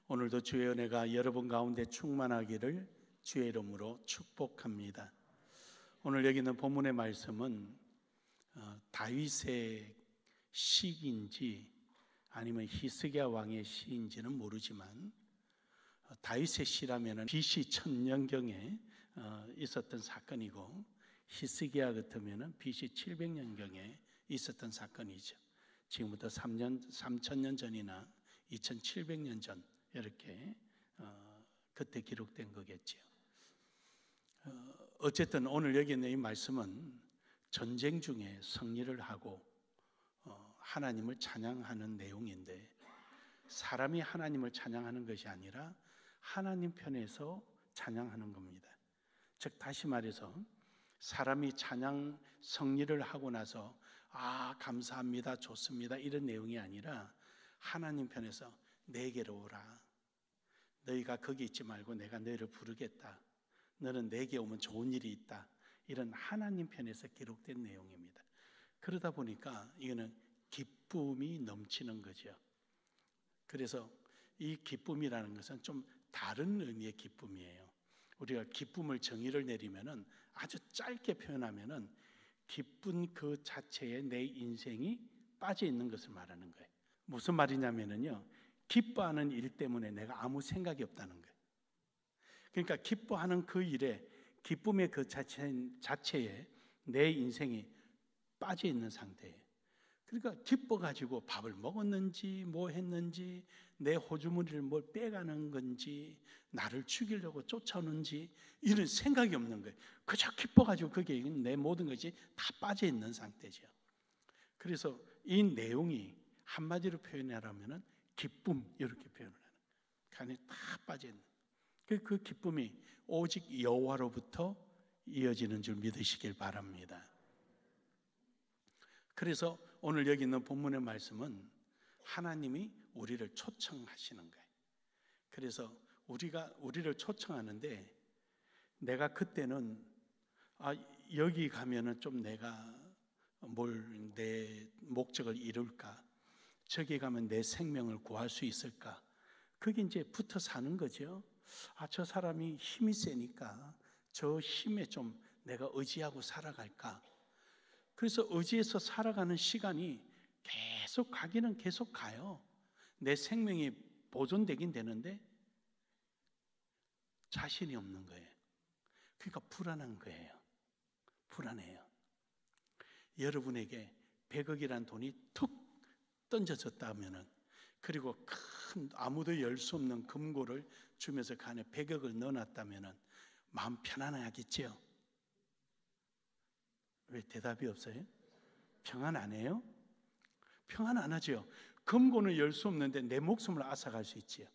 오늘도 주의 은혜가 여러분 가운데 충만하기를 주의 이름으로 축복합니다. 오늘 여기 있는 본문의 말씀은 다윗의 시인지 아니면 히스기야 왕의 시인지는 모르지만 다윗의 시라면 BC 1000년경에 있었던 사건이고 히스기야 같으면 BC 700년경에 있었던 사건이죠. 지금부터 3000년 전이나 2700년 전 이렇게 그때 기록된 거겠죠. 어쨌든 오늘 여기 있는 이 말씀은 전쟁 중에 승리를 하고 하나님을 찬양하는 내용인데, 사람이 하나님을 찬양하는 것이 아니라 하나님 편에서 찬양하는 겁니다. 즉 다시 말해서 사람이 찬양 승리를 하고 나서 감사합니다, 좋습니다 이런 내용이 아니라 하나님 편에서 내게로 오라, 너희가 거기 있지 말고 내가 너희를 부르겠다, 너는 내게 오면 좋은 일이 있다, 이런 하나님 편에서 기록된 내용입니다. 그러다 보니까 이거는 기쁨이 넘치는 거죠. 그래서 이 기쁨이라는 것은 좀 다른 의미의 기쁨이에요. 우리가 기쁨을 정의를 내리면은 아주 짧게 표현하면은 기쁜 그 자체에 내 인생이 빠져 있는 것을 말하는 거예요. 무슨 말이냐면은요, 기뻐하는 일 때문에 내가 아무 생각이 없다는 거예요. 그러니까 기뻐하는 그 일에, 기쁨의 그 자체에 내 인생이 빠져 있는 상태예요. 그러니까 기뻐가지고 밥을 먹었는지 뭐 했는지, 내 호주머니를 뭘 빼가는 건지, 나를 죽이려고 쫓아오는지 이런 생각이 없는 거예요. 그저 기뻐가지고 거기에 내 모든 것이 다 빠져 있는 상태죠. 그래서 이 내용이 한마디로 표현하라면 기쁨 이렇게 표현을 하는 거예요. 간에 다 빠져 있는. 그 기쁨이 오직 여호와로부터 이어지는 줄 믿으시길 바랍니다. 그래서 오늘 여기 있는 본문의 말씀은 하나님이 우리를 초청하시는 거예요. 그래서 우리를 초청하는데, 내가 그때는 여기 가면은 좀 내가 내 목적을 이룰까, 저기 가면 내 생명을 구할 수 있을까, 그게 이제 붙어 사는 거죠. 저 사람이 힘이 세니까 저 힘에 좀 내가 의지하고 살아갈까. 그래서 의지해서 살아가는 시간이 계속 가기는 계속 가요. 내 생명이 보존되긴 되는데 자신이 없는 거예요. 그러니까 불안한 거예요. 불안해요. 여러분에게 100억이란 돈이 툭 던져졌다면은, 그리고 큰 아무도 열 수 없는 금고를 주면서 그 안에 100억을 넣어놨다면은 마음 편안하겠죠? 왜 대답이 없어요? 평안 안 해요? 평안 안 하죠. 금고는 열 수 없는데 내 목숨을 앗아갈 수 있지요.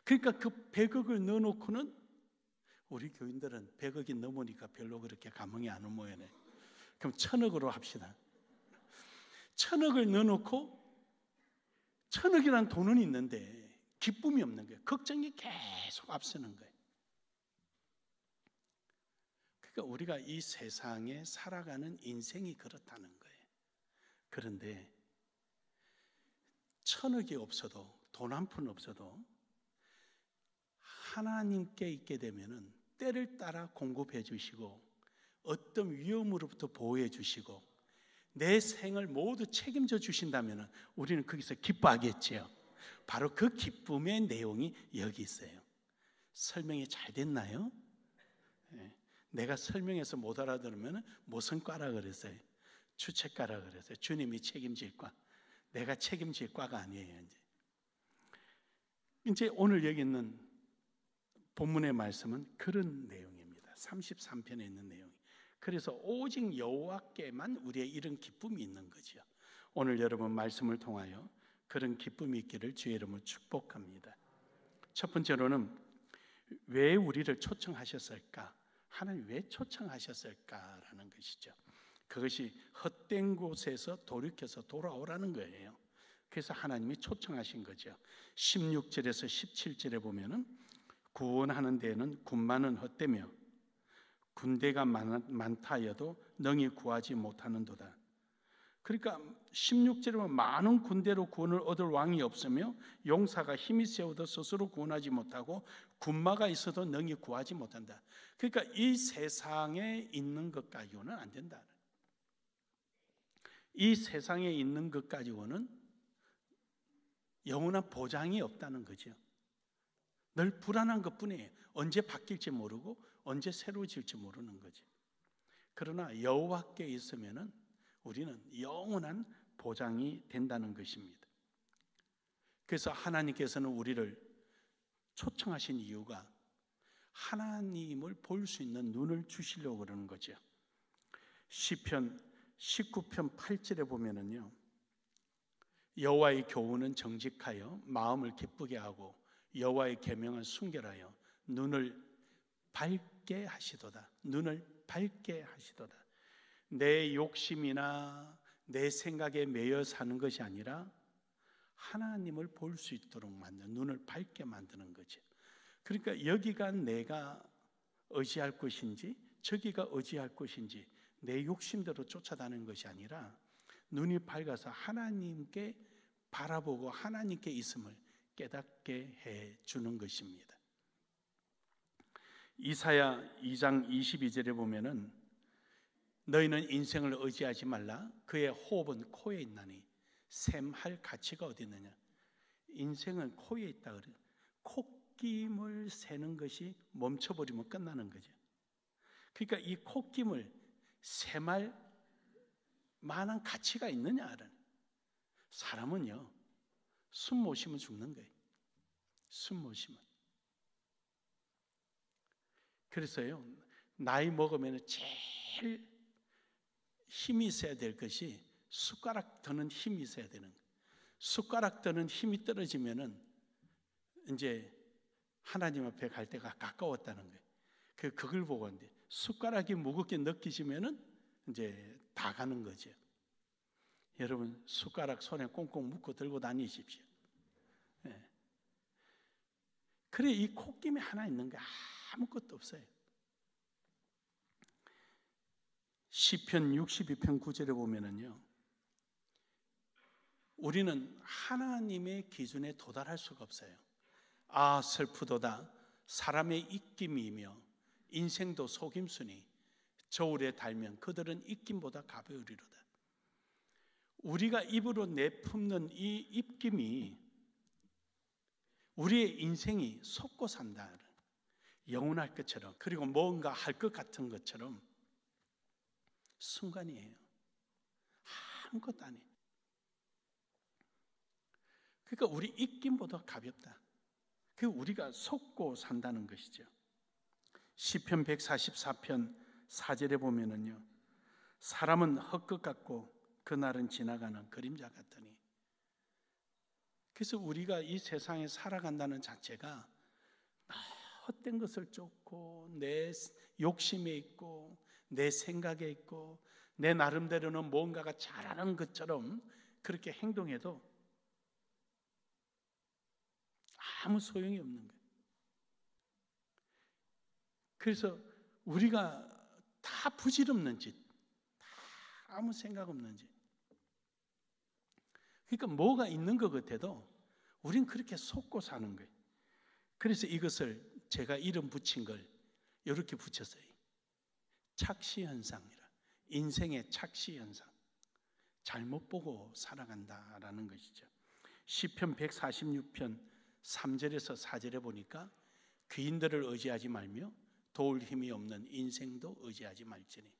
그러니까 그 100억을 넣어놓고는, 우리 교인들은 100억이 넘으니까 별로 그렇게 감흥이 안 오는 모양이네. 그럼 1000억으로 합시다. 1000억을 넣어놓고 1000억이라는 돈은 있는데 기쁨이 없는 거예요. 걱정이 계속 앞서는 거예요. 그러니까 우리가 이 세상에 살아가는 인생이 그렇다는 거예요. 그런데 1000억이 없어도, 돈 한 푼 없어도 하나님께 있게 되면은 때를 따라 공급해 주시고 어떤 위험으로부터 보호해 주시고 내 생을 모두 책임져 주신다면 우리는 거기서 기뻐하겠지요. 바로 그 기쁨의 내용이 여기 있어요. 설명이 잘 됐나요? 내가 설명해서 못 알아들으면 무슨 과라 그랬어요? 주책과라 그랬어요. 주님이 책임질 과. 내가 책임질 과가 아니에요. 이제 오늘 여기 있는 본문의 말씀은 그런 내용입니다. 33편에 있는 내용이. 그래서 오직 여호와께만 우리의 이런 기쁨이 있는 거죠. 오늘 여러분 말씀을 통하여 그런 기쁨이 있기를 주의 이름으로 축복합니다. 첫 번째로는 왜 우리를 초청하셨을까? 하나님 왜 초청하셨을까라는 것이죠. 그것이 헛된 곳에서 돌이켜서 돌아오라는 거예요. 그래서 하나님이 초청하신 거죠. 16절에서 17절에 보면은 구원하는 데에는 군마는 헛되며 군대가 많다 하여도 능히 구하지 못하는도다. 그러니까 16절에 보면 많은 군대로 구원을 얻을 왕이 없으며 용사가 힘이 세워도 스스로 구원하지 못하고 군마가 있어도 능히 구하지 못한다. 그러니까 이 세상에 있는 것 가지고는 안 된다. 이 세상에 있는 것 가지고는 영원한 보장이 없다는 거죠. 늘 불안한 것뿐이에요. 언제 바뀔지 모르고 언제 새로워질지 모르는 거죠. 그러나 여호와께 있으면은 우리는 영원한 보장이 된다는 것입니다. 그래서 하나님께서는 우리를 초청하신 이유가 하나님을 볼 수 있는 눈을 주시려고 그러는 거죠. 시편 19편 8절에 보면은요, 여호와의 교훈은 정직하여 마음을 기쁘게 하고 여호와의 계명은 순결하여 눈을 밝게 하시도다. 눈을 밝게 하시도다. 내 욕심이나 내 생각에 매여 사는 것이 아니라 하나님을 볼 수 있도록 만드는, 눈을 밝게 만드는 거죠. 그러니까 여기가 내가 의지할 것인지 저기가 의지할 것인지 내 욕심대로 쫓아다니는 것이 아니라 눈이 밝아서 하나님께 바라보고 하나님께 있음을 깨닫게 해 주는 것입니다. 이사야 2장 22절에 보면은 너희는 인생을 의지하지 말라. 그의 호흡은 코에 있나니 샘할 가치가 어디 있느냐. 인생은 코에 있다 그래요. 콧김을 세는 것이 멈춰버리면 끝나는 거죠. 그러니까 이 콧김을 샘할 만한 가치가 있느냐는, 사람은요 숨 못 쉬면 죽는 거예요. 숨 못 쉬면. 그래서요 나이 먹으면 제일 힘이 있어야 될 것이 숟가락 드는 힘이 있어야 되는 거예요. 숟가락 드는 힘이 떨어지면은 이제 하나님 앞에 갈 때가 가까웠다는 거예요. 그걸 보고 이제 숟가락이 무겁게 느끼시면은 이제 다 가는 거죠. 여러분 숟가락 손에 꽁꽁 묶고 들고 다니십시오. 네. 그래 이 콧김이 하나 있는 게 아무것도 없어요. 시편 62편 9절에 보면은요, 우리는 하나님의 기준에 도달할 수가 없어요. 아 슬프도다 사람의 입김이며 인생도 속임수니 저울에 달면 그들은 입김보다 가벼우리로다. 우리가 입으로 내품는 이 입김이 우리의 인생이 속고 산다. 영원할 것처럼, 그리고 뭔가 할 것 같은 것처럼 순간이에요. 아무것도 아니에요. 그러니까 우리 입김보다 가볍다. 그 우리가 속고 산다는 것이죠. 시편 144편 4절에 보면은요, 사람은 헛것 같고 그날은 지나가는 그림자 같으니. 그래서 우리가 이 세상에 살아간다는 자체가 헛된 것을 쫓고 내 욕심에 있고 내 생각에 있고 내 나름대로는 뭔가가 잘하는 것처럼 그렇게 행동해도 아무 소용이 없는 거예요. 그래서 우리가 다 부질없는 짓, 다 아무 생각 없는 짓. 그러니까 뭐가 있는 것 같아도 우린 그렇게 속고 사는 거예요. 그래서 이것을 제가 이름 붙인 걸 이렇게 붙였어요. 착시현상이라. 인생의 착시현상. 잘못 보고 살아간다라는 것이죠. 시편 146편 3절에서 4절에 보니까 귀인들을 의지하지 말며 도울 힘이 없는 인생도 의지하지 말지니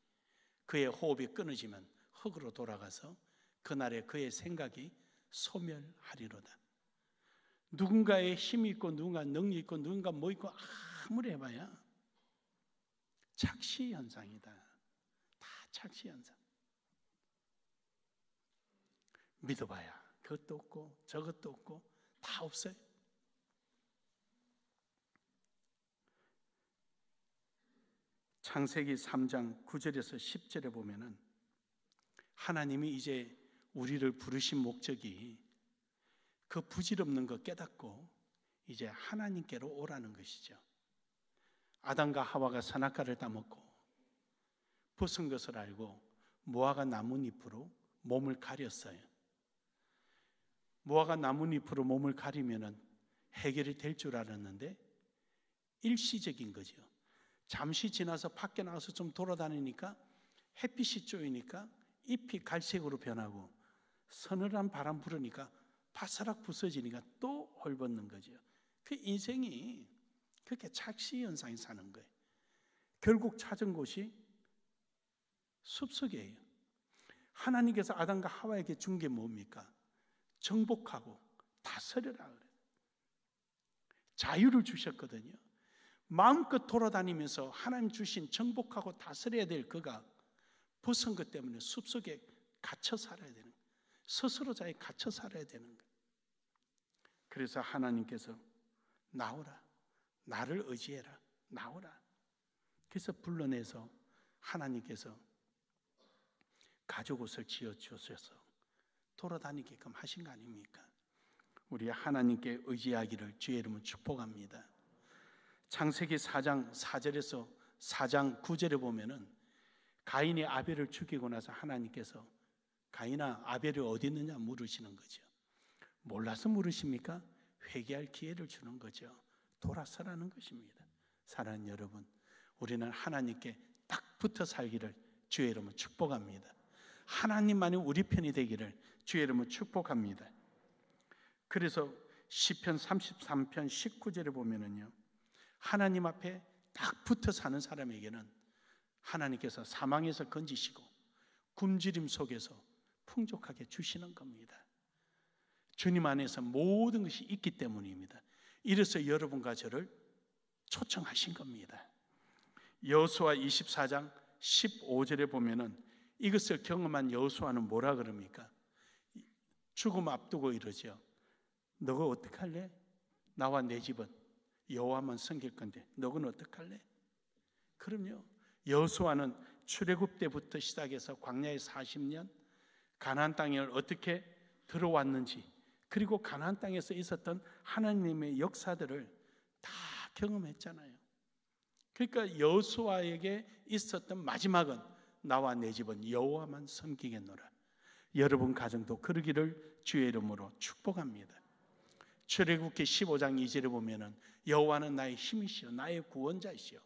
그의 호흡이 끊어지면 흙으로 돌아가서 그날에 그의 생각이 소멸하리로다. 누군가의 힘이 있고 누군가 능력이 있고 누군가 뭐 있고 아무리 해봐야 착시현상이다. 다 착시현상. 믿어봐야 그것도 없고 저것도 없고 다 없어요. 창세기 3장 9절에서 10절에 보면은 하나님이 이제 우리를 부르신 목적이 그 부질없는 거 깨닫고 이제 하나님께로 오라는 것이죠. 아담과 하와가 선악과를 따먹고 벗은 것을 알고 무화과 나뭇잎으로 몸을 가렸어요. 무화과 나뭇잎으로 몸을 가리면은 해결이 될 줄 알았는데 일시적인 거죠. 잠시 지나서 밖에 나가서 좀 돌아다니니까 햇빛이 쪼이니까 잎이 갈색으로 변하고 서늘한 바람 불으니까 바사락 부서지니까 또 헐벗는 거죠. 그 인생이 그렇게 착시현상이 사는 거예요. 결국 찾은 곳이 숲속이에요. 하나님께서 아담과 하와에게 준 게 뭡니까? 정복하고 다스려라 그래요. 자유를 주셨거든요. 마음껏 돌아다니면서 하나님 주신 정복하고 다스려야 될 그가 벗은 것 때문에 숲속에 갇혀 살아야 되는 거예요. 스스로 자에 갇혀 살아야 되는 거예요. 그래서 하나님께서 나오라, 나를 의지해라, 나오라. 그래서 불러내서 하나님께서 가죽 옷을 지어주셔서 돌아다니게끔 하신 거 아닙니까? 우리 하나님께 의지하기를 주의 이름으로 축복합니다. 창세기 4장 4절에서 4장 9절에 보면은 가인이 아벨을 죽이고 나서 하나님께서 가인아 아벨이 어디 있느냐 물으시는 거죠. 몰라서 물으십니까? 회개할 기회를 주는 거죠. 돌아서라는 것입니다. 사랑하는 여러분, 우리는 하나님께 딱 붙어 살기를 주의 이름으로 축복합니다. 하나님만이 우리 편이 되기를 주의 이름으로 축복합니다. 그래서 시편 33편 19절에 보면은요, 하나님 앞에 딱 붙어 사는 사람에게는 하나님께서 사망에서 건지시고 굶주림 속에서 풍족하게 주시는 겁니다. 주님 안에서 모든 것이 있기 때문입니다. 이래서 여러분과 저를 초청하신 겁니다. 여호수아 24장 15절에 보면은 이것을 경험한 여호수아는 뭐라 그럽니까? 죽음 앞두고 이러죠. 너가 어떡할래? 나와 내 집은 여호와만 섬길 건데 너는 어떡할래? 그럼요. 여호수아는 출애굽 때부터 시작해서 광야에 40년 가나안 땅에 어떻게 들어왔는지, 그리고 가나안 땅에서 있었던 하나님의 역사들을 다 경험했잖아요. 그러니까 여호수아에게 있었던 마지막은 나와 내 집은 여호와만 섬기겠노라. 여러분 가정도 그러기를 주의 이름으로 축복합니다. 출애굽기 15장 2절에 보면은 여호와는 나의 힘이시오, 나의 구원자이시오.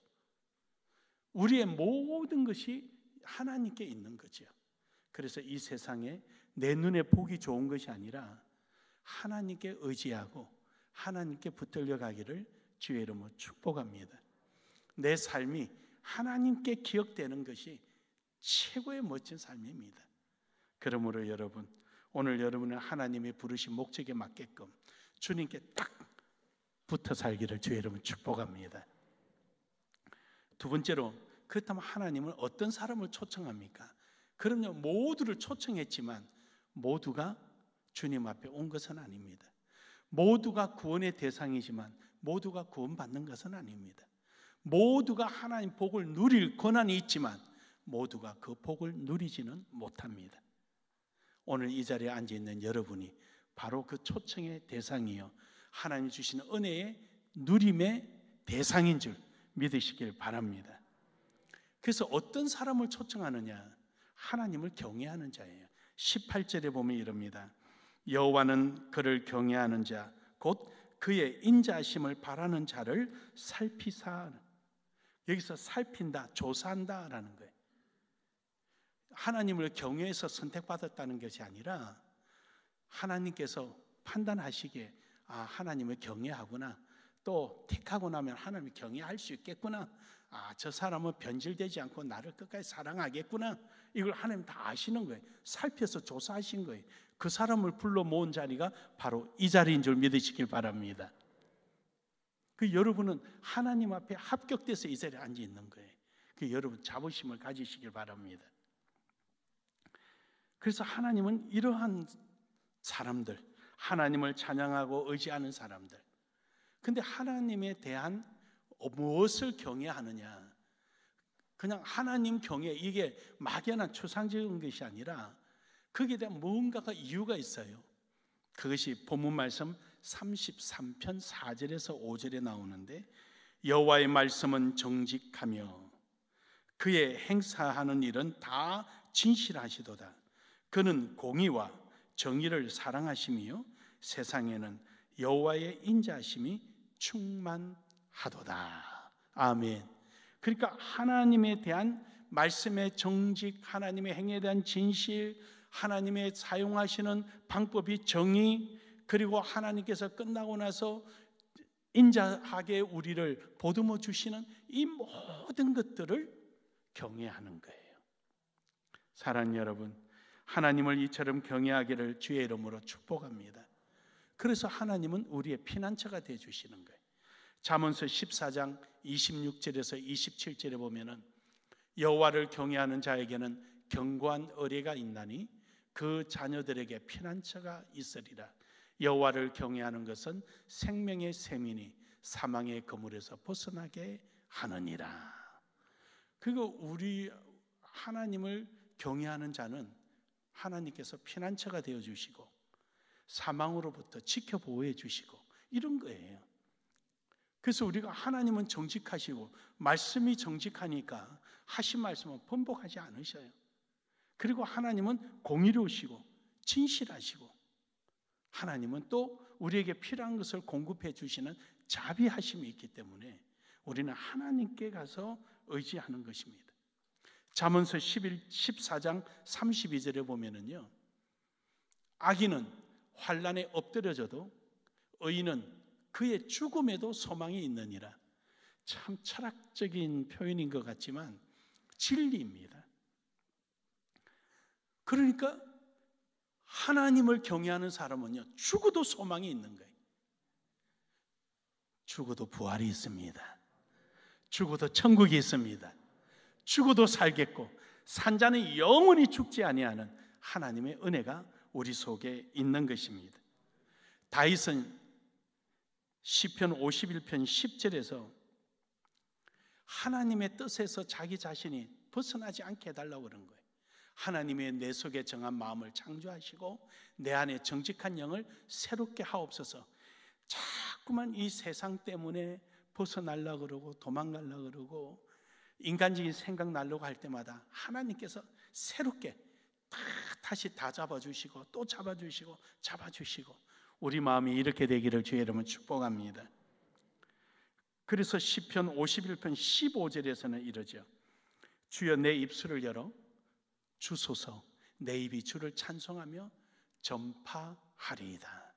우리의 모든 것이 하나님께 있는 거죠. 그래서 이 세상에 내 눈에 보기 좋은 것이 아니라 하나님께 의지하고 하나님께 붙들려 가기를 주의 이름으로 축복합니다. 내 삶이 하나님께 기억되는 것이 최고의 멋진 삶입니다. 그러므로 여러분, 오늘 여러분은 하나님의 부르신 목적에 맞게끔 주님께 딱 붙어 살기를 주의 이름으로 축복합니다. 두 번째로, 그렇다면 하나님은 어떤 사람을 초청합니까? 그럼요, 모두를 초청했지만 모두가 주님 앞에 온 것은 아닙니다. 모두가 구원의 대상이지만 모두가 구원받는 것은 아닙니다. 모두가 하나님 복을 누릴 권한이 있지만 모두가 그 복을 누리지는 못합니다. 오늘 이 자리에 앉아있는 여러분이 바로 그 초청의 대상이요, 하나님 주시는 은혜의 누림의 대상인 줄 믿으시길 바랍니다. 그래서 어떤 사람을 초청하느냐? 하나님을 경외하는 자예요. 18절에 보면 이럽니다. 여호와는 그를 경외하는 자, 곧 그의 인자하심을 바라는 자를 살피사. 여기서 살핀다, 조사한다라는 거예요. 하나님을 경외해서 선택받았다는 것이 아니라 하나님께서 판단하시기에 하나님을 경외하구나, 또 택하고 나면 하나님을 경외할 수 있겠구나, 저 사람은 변질되지 않고 나를 끝까지 사랑하겠구나, 이걸 하나님 다 아시는 거예요. 살펴서 조사하신 거예요. 그 사람을 불러 모은 자리가 바로 이 자리인 줄 믿으시길 바랍니다. 여러분은 하나님 앞에 합격돼서 이 자리에 앉아 있는 거예요. 여러분 자부심을 가지시길 바랍니다. 그래서 하나님은 이러한 사람들, 하나님을 찬양하고 의지하는 사람들, 근데 하나님에 대한 무엇을 경외하느냐? 그냥 하나님 경외, 이게 막연한 추상적인 것이 아니라 거기에 대한 뭔가가 이유가 있어요. 그것이 본문 말씀 33편 4절에서 5절에 나오는데, 여호와의 말씀은 정직하며 그의 행사하는 일은 다 진실하시도다. 그는 공의와 정의를 사랑하시며 세상에는 여호와의 인자하심이 충만하도다. 아멘. 그러니까 하나님에 대한 말씀의 정직, 하나님의 행위에 대한 진실, 하나님의 사용하시는 방법이 정의, 그리고 하나님께서 끝나고 나서 인자하게 우리를 보듬어 주시는 이 모든 것들을 경외하는 거예요. 사랑하는 여러분, 하나님을 이처럼 경외하기를 주의 이름으로 축복합니다. 그래서 하나님은 우리의 피난처가 되어 주시는 거예요. 잠언서 14장 26절에서 27절에 보면은 여호와를 경외하는 자에게는 견고한 의뢰가 있나니 그 자녀들에게 피난처가 있으리라. 여호와를 경외하는 것은 생명의 샘이니 사망의 그물에서 벗어나게 하느니라. 그리고 우리 하나님을 경외하는 자는 하나님께서 피난처가 되어 주시고 사망으로부터 지켜 보호해 주시고 이런 거예요. 그래서 우리가 하나님은 정직하시고 말씀이 정직하니까 하신 말씀은 번복하지 않으셔요. 그리고 하나님은 공의로우시고 진실하시고 하나님은 또 우리에게 필요한 것을 공급해 주시는 자비하심이 있기 때문에 우리는 하나님께 가서 의지하는 것입니다. 잠언서 14장 32절에 보면은요, 악인은 환난에 엎드려져도 의인은 그의 죽음에도 소망이 있느니라. 참 철학적인 표현인 것 같지만 진리입니다. 그러니까 하나님을 경외하는 사람은요, 죽어도 소망이 있는 거예요. 죽어도 부활이 있습니다. 죽어도 천국이 있습니다. 죽어도 살겠고 산자는 영원히 죽지 아니하는 하나님의 은혜가 우리 속에 있는 것입니다. 다윗은 시편 51편 10절에서 하나님의 뜻에서 자기 자신이 벗어나지 않게 해달라고 그런 거예요. 하나님의 내 속에 정한 마음을 창조하시고 내 안에 정직한 영을 새롭게 하옵소서. 자꾸만 이 세상 때문에 벗어나려고 그러고 도망가려고 그러고 인간적인 생각 나려고 할 때마다 하나님께서 새롭게 다시 다 잡아주시고 또 잡아주시고 잡아주시고 우리 마음이 이렇게 되기를 주의 이름으로 축복합니다. 그래서 시편 51편 15절에서는 이러죠. 주여 내 입술을 열어 주소서. 내 입이 주를 찬송하며 전파하리이다.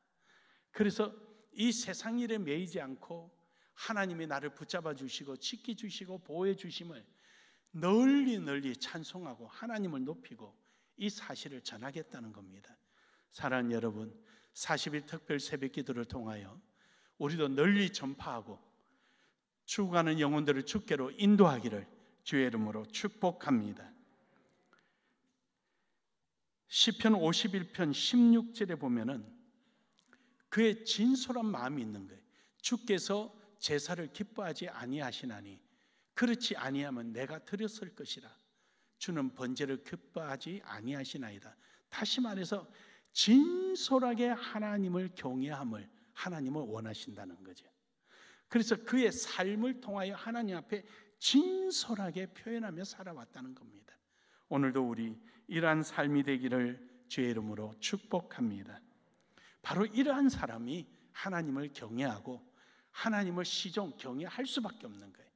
그래서 이 세상 일에 매이지 않고 하나님이 나를 붙잡아 주시고 지켜 주시고 보호해 주심을 널리 널리 찬송하고 하나님을 높이고 이 사실을 전하겠다는 겁니다. 사랑하는 여러분, 40일 특별 새벽 기도를 통하여 우리도 널리 전파하고 죽어가는 영혼들을 주께로 인도하기를 주의 이름으로 축복합니다. 시편 51편 16절에 보면은 그의 진솔한 마음이 있는 거예요. 주께서 제사를 기뻐하지 아니하시나니 그렇지 아니하면 내가 드렸을 것이라. 주는 번제를 기뻐하지 아니하시나이다. 다시 말해서 진솔하게 하나님을 경외함을 하나님을 원하신다는 거죠. 그래서 그의 삶을 통하여 하나님 앞에 진솔하게 표현하며 살아왔다는 겁니다. 오늘도 우리 이러한 삶이 되기를 주의 이름으로 축복합니다. 바로 이러한 사람이 하나님을 경외하고 하나님을 시종 경외할 수밖에 없는 거예요.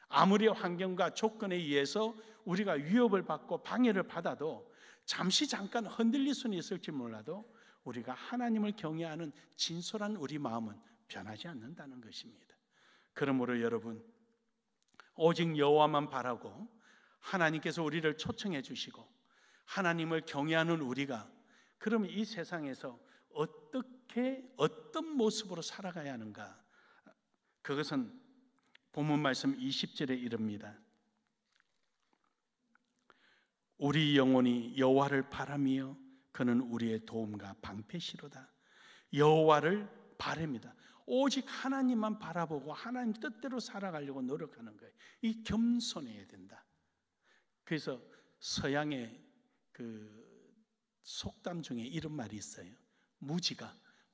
아무리 환경과 조건에 의해서 우리가 위협을 받고 방해를 받아도 잠시 잠깐 흔들릴 수는 있을지 몰라도 우리가 하나님을 경외하는 진솔한 우리 마음은 변하지 않는다는 것입니다. 그러므로 여러분, 오직 여호와만 바라고 하나님께서 우리를 초청해 주시고 하나님을 경외하는 우리가 그러면 이 세상에서 어떤 모습으로 살아가야 하는가? 그것은 본문 말씀 20절에 이릅니다. 우리 영혼이 여호와를 바라며 그는 우리의 도움과 방패시로다. 여호와를 바랍니다. 오직 하나님만 바라보고 하나님 뜻대로 살아가려고 노력하는 거예요. 이 겸손해야 된다. 그래서 서양의 그 속담 중에 이런 말이 있어요.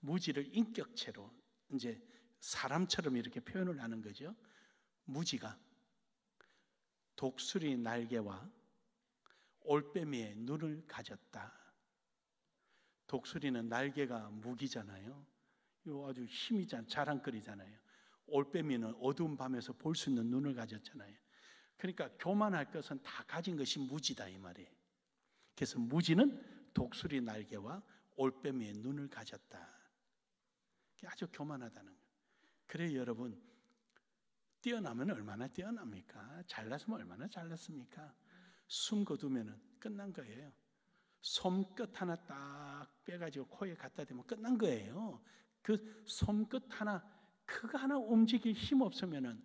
무지를 인격체로 이제 사람처럼 이렇게 표현을 하는 거죠. 무지가 독수리 날개와 올빼미의 눈을 가졌다. 독수리는 날개가 무기잖아요. 이거 아주 힘이 자랑거리잖아요. 올빼미는 어두운 밤에서 볼 수 있는 눈을 가졌잖아요. 그러니까 교만할 것은 다 가진 것이 무지다 이 말이에요. 그래서 무지는 독수리 날개와 올빼미의 눈을 가졌다. 아주 교만하다는 거예요. 그래 여러분, 뛰어나면 얼마나 뛰어납니까? 잘났으면 얼마나 잘났습니까? 숨 거두면 끝난 거예요. 솜끝 하나 딱 빼가지고 코에 갖다 대면 끝난 거예요. 그 솜끝 하나, 그거 하나 움직일 힘 없으면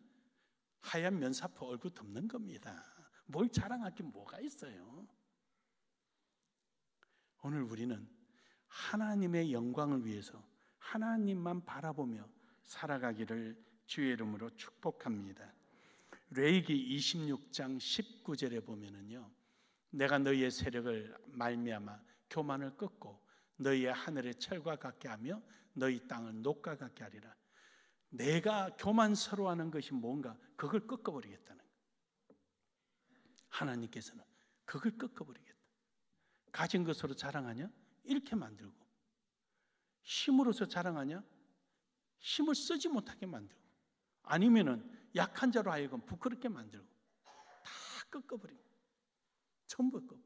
하얀 면사포 얼굴 덮는 겁니다. 뭘 자랑할 게 뭐가 있어요? 오늘 우리는 하나님의 영광을 위해서 하나님만 바라보며 살아가기를 주의 이름으로 축복합니다. 레위기 26장 19절에 보면은요, 내가 너희의 세력을 말미암아 교만을 꺾고 너희의 하늘의 철과 같게 하며 너희 땅을 녹과 같게 하리라. 내가 교만스러워하는 것이 뭔가 그걸 꺾어버리겠다는 거예요. 하나님께서는 그걸 꺾어버리겠다. 가진 것으로 자랑하냐? 이렇게 만들고, 힘으로서 자랑하냐? 힘을 쓰지 못하게 만들고, 아니면은 약한 자로 하여금 부끄럽게 만들고, 다 꺾어버리고, 전부 꺾어.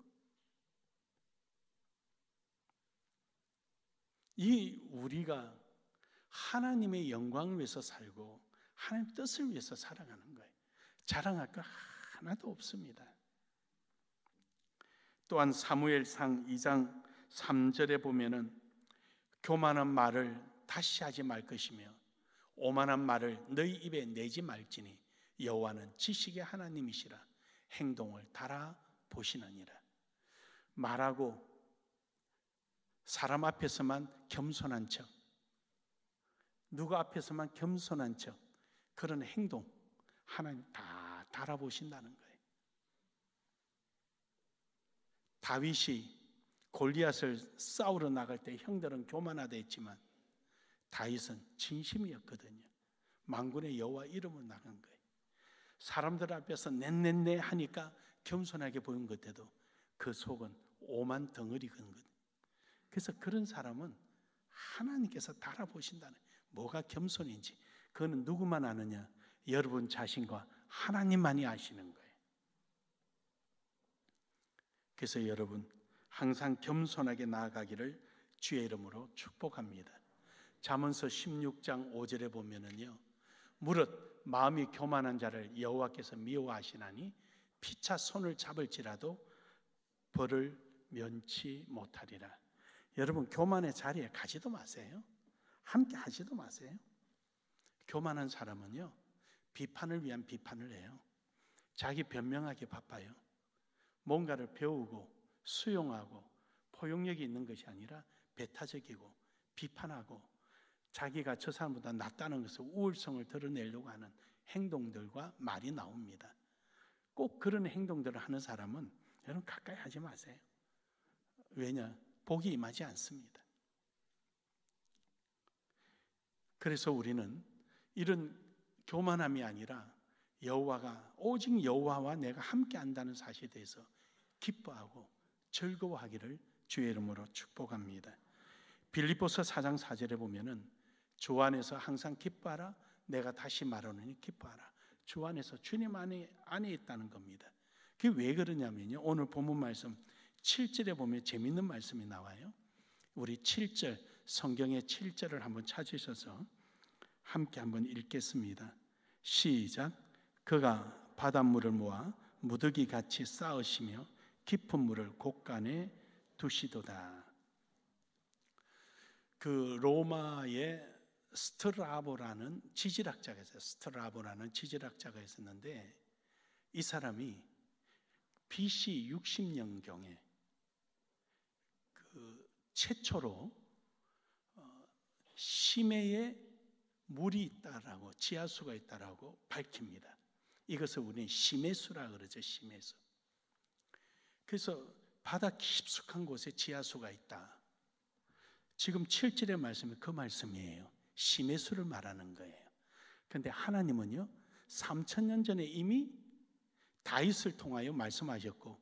이 우리가 하나님의 영광을 위해서 살고 하나님 뜻을 위해서 살아가는 거예요. 자랑할 거 하나도 없습니다. 또한 사무엘상 2장 3절에 보면은 교만한 말을 다시 하지 말 것이며 오만한 말을 너희 입에 내지 말지니 여호와는 지식의 하나님이시라 행동을 달아보시느니라. 말하고 사람 앞에서만 겸손한 척, 누가 앞에서만 겸손한 척, 그런 행동 하나님 다 달아보신다는 거예요. 다윗이 골리앗을 싸우러 나갈 때 형들은 교만하다 했지만 다윗은 진심이었거든요. 만군의 여호와 이름으로 나간 거예요. 사람들 앞에서 넷넷넷 하니까 겸손하게 보인 것 같아도 그 속은 오만 덩어리거든요. 그래서 그런 사람은 하나님께서 달아보신다는 거예요. 뭐가 겸손인지 그거는 누구만 아느냐? 여러분 자신과 하나님만이 아시는 거예요. 그래서 여러분 항상 겸손하게 나아가기를 주의 이름으로 축복합니다. 잠언서 16장 5절에 보면은요, 무릇 마음이 교만한 자를 여호와께서 미워하시나니 피차 손을 잡을지라도 벌을 면치 못하리라. 여러분 교만의 자리에 가지도 마세요. 함께 하지도 마세요. 교만한 사람은요, 비판을 위한 비판을 해요. 자기 변명하기 바빠요. 뭔가를 배우고 수용하고 포용력이 있는 것이 아니라 배타적이고 비판하고 자기가 저 사람보다 낫다는 것을 우월성을 드러내려고 하는 행동들과 말이 나옵니다. 꼭 그런 행동들을 하는 사람은 여러분 가까이 하지 마세요. 왜냐? 복이 임하지 않습니다. 그래서 우리는 이런 교만함이 아니라 여호와가 오직 여호와와 내가 함께 한다는 사실에 대해서 기뻐하고 즐거워하기를 주의 이름으로 축복합니다. 빌립보서 4장 4절에 보면은 주 안에서 항상 기뻐하라. 내가 다시 말하노니 기뻐하라. 주 안에서 주님 안에 있다는 겁니다. 그게 왜 그러냐면요, 오늘 본문 말씀 7절에 보면 재밌는 말씀이 나와요. 우리 7절, 성경의 7절을 한번 찾으셔서 함께 한번 읽겠습니다. 시작. 그가 바닷물을 모아 무더기 같이 쌓으시며 깊은 물을 곳간에 두시도다. 그 로마의 스트라보라는 지질학자가 있어요. 스트라보라는 지질학자가 있었는데 이 사람이 BC 60년경에 그 최초로 심해에 물이 있다라고, 지하수가 있다라고 밝힙니다. 이것을 우리는 심해수라 그러죠. 심해수. 그래서 바다 깊숙한 곳에 지하수가 있다. 지금 7절의 말씀이 그 말씀이에요. 심해수를 말하는 거예요. 그런데 하나님은요 3000년 전에 이미 다윗을 통하여 말씀하셨고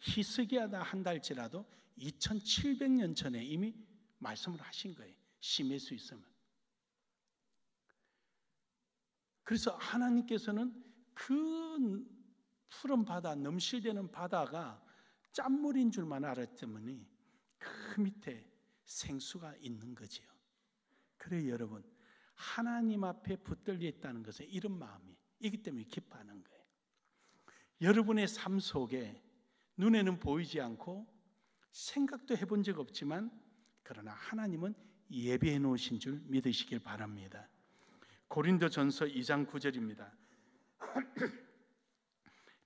희석이하다 한다 할지라도 2700년 전에 이미 말씀을 하신 거예요. 심할 수 있으면. 그래서 하나님께서는 그 푸른 바다, 넘실대는 바다가 짠물인 줄만 알았더니 그 밑에 생수가 있는 거지요. 그래 여러분, 하나님 앞에 붙들려 있다는 것은 이런 마음이기 때문에 기뻐하는 거예요. 여러분의 삶 속에 눈에는 보이지 않고 생각도 해본 적 없지만 그러나 하나님은 예비해 놓으신 줄 믿으시길 바랍니다. 고린도전서 2장 9절입니다.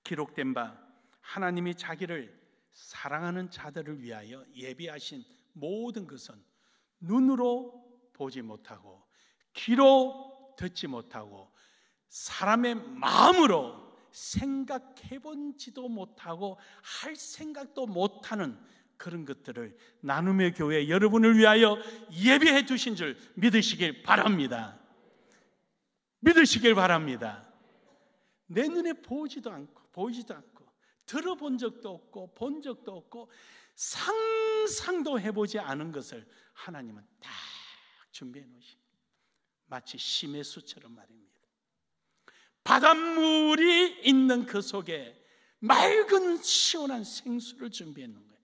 기록된 바 하나님이 자기를 사랑하는 자들을 위하여 예비하신 모든 것은 눈으로 보지 못하고 귀로 듣지 못하고 사람의 마음으로 생각해 본지도 못하고 할 생각도 못하는 그런 것들을 나눔의 교회 여러분을 위하여 예비해 두신 줄 믿으시길 바랍니다. 믿으시길 바랍니다. 내 눈에 보이지도 않고 들어본 적도 없고 본 적도 없고 상상도 해보지 않은 것을 하나님은 딱 준비해 놓으신, 마치 심의 수처럼 말입니다. 바닷물이 있는 그 속에 맑은 시원한 생수를 준비해 놓은 거예요.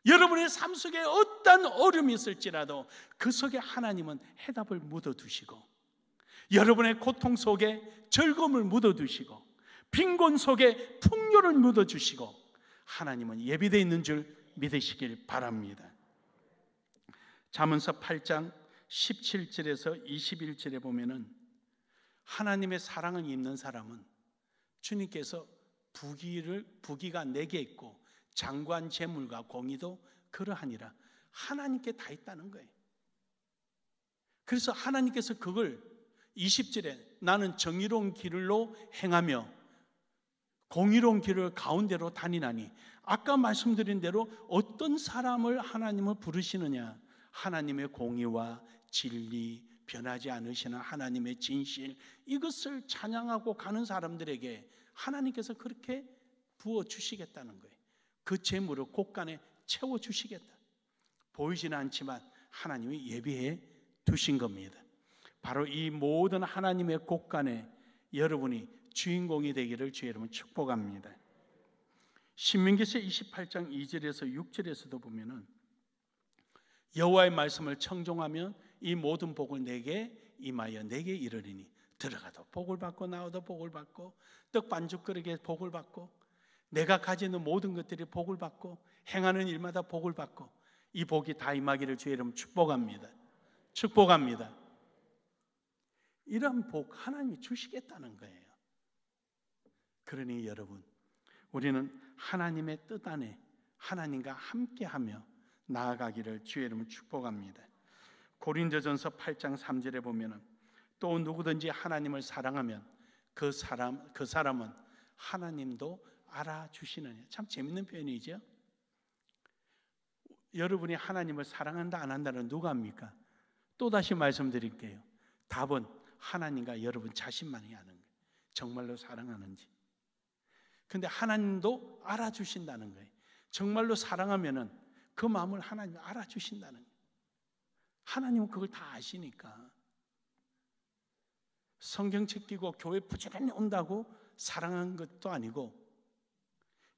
여러분의 삶 속에 어떤 어려움이 있을지라도 그 속에 하나님은 해답을 묻어두시고, 여러분의 고통 속에 즐거움을 묻어두시고, 빈곤 속에 풍요를 묻어주시고, 하나님은 예비되어 있는 줄 믿으시길 바랍니다. 잠언서 8장 17절에서 21절에 보면은 하나님의 사랑을 입는 사람은 주님께서 부귀가 내게 있고 장관 재물과 공의도 그러하니라, 하나님께 다 있다는 거예요. 그래서 하나님께서 그걸 20절에 나는 정의로운 길로 행하며 공의로운 길을 가운데로 다니나니, 아까 말씀드린 대로 어떤 사람을 하나님을 부르시느냐, 하나님의 공의와 진리, 변하지 않으시는 하나님의 진실, 이것을 찬양하고 가는 사람들에게 하나님께서 그렇게 부어주시겠다는 거예요. 그 재물을 곳간에 채워주시겠다. 보이지는 않지만 하나님이 예비해 두신 겁니다. 바로 이 모든 하나님의 곳간에 여러분이 주인공이 되기를 주의 이름으로 축복합니다. 신명기서 28장 2절에서 6절에서도 보면은 여호와의 말씀을 청종하면 이 모든 복을 내게 임하여 내게 이르리니, 들어가도 복을 받고 나와도 복을 받고 떡 반죽거리게 복을 받고 내가 가지는 모든 것들이 복을 받고 행하는 일마다 복을 받고 이 복이 다 임하기를 주의 이름으로 축복합니다. 축복합니다. 이런 복 하나님이 주시겠다는 거예요. 그러니 여러분, 우리는 하나님의 뜻 안에 하나님과 함께하며 나아가기를 주의 이름으로 축복합니다. 고린도전서 8장 3절에 보면은 또 누구든지 하나님을 사랑하면 그 사람은 하나님도 알아주시느냐. 참 재밌는 표현이죠. 여러분이 하나님을 사랑한다 안 한다는 누가 합니까? 또다시 말씀드릴게요. 답은 하나님과 여러분 자신만이 아는 거예요. 정말로 사랑하는지. 근데 하나님도 알아주신다는 거예요. 정말로 사랑하면은 그 마음을 하나님이 알아주신다는 거예요. 하나님은 그걸 다 아시니까. 성경책 끼고 교회 부지런히 온다고 사랑한 것도 아니고,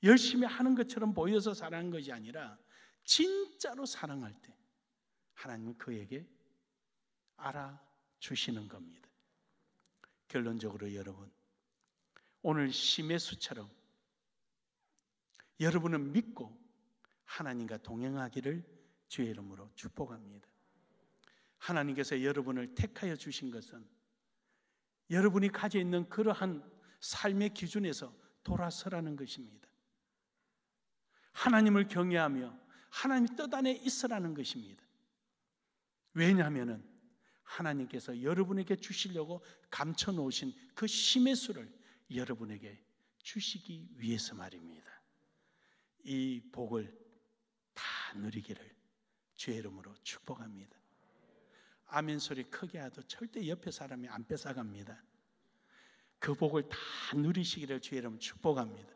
열심히 하는 것처럼 보여서 사랑한 것이 아니라 진짜로 사랑할 때 하나님은 그에게 알아주시는 겁니다. 결론적으로 여러분, 오늘 심의 수처럼 여러분은 믿고 하나님과 동행하기를 주의 이름으로 축복합니다. 하나님께서 여러분을 택하여 주신 것은 여러분이 가지고 있는 그러한 삶의 기준에서 돌아서라는 것입니다. 하나님을 경외하며 하나님 뜻 안에 있으라는 것입니다. 왜냐하면 하나님께서 여러분에게 주시려고 감춰놓으신 그 심의 수를 여러분에게 주시기 위해서 말입니다. 이 복을 다 누리기를 주의 이름으로 축복합니다. 아멘 소리 크게 해도 절대 옆에 사람이 안 뺏어갑니다. 그 복을 다 누리시기를 주의 이름으로 축복합니다.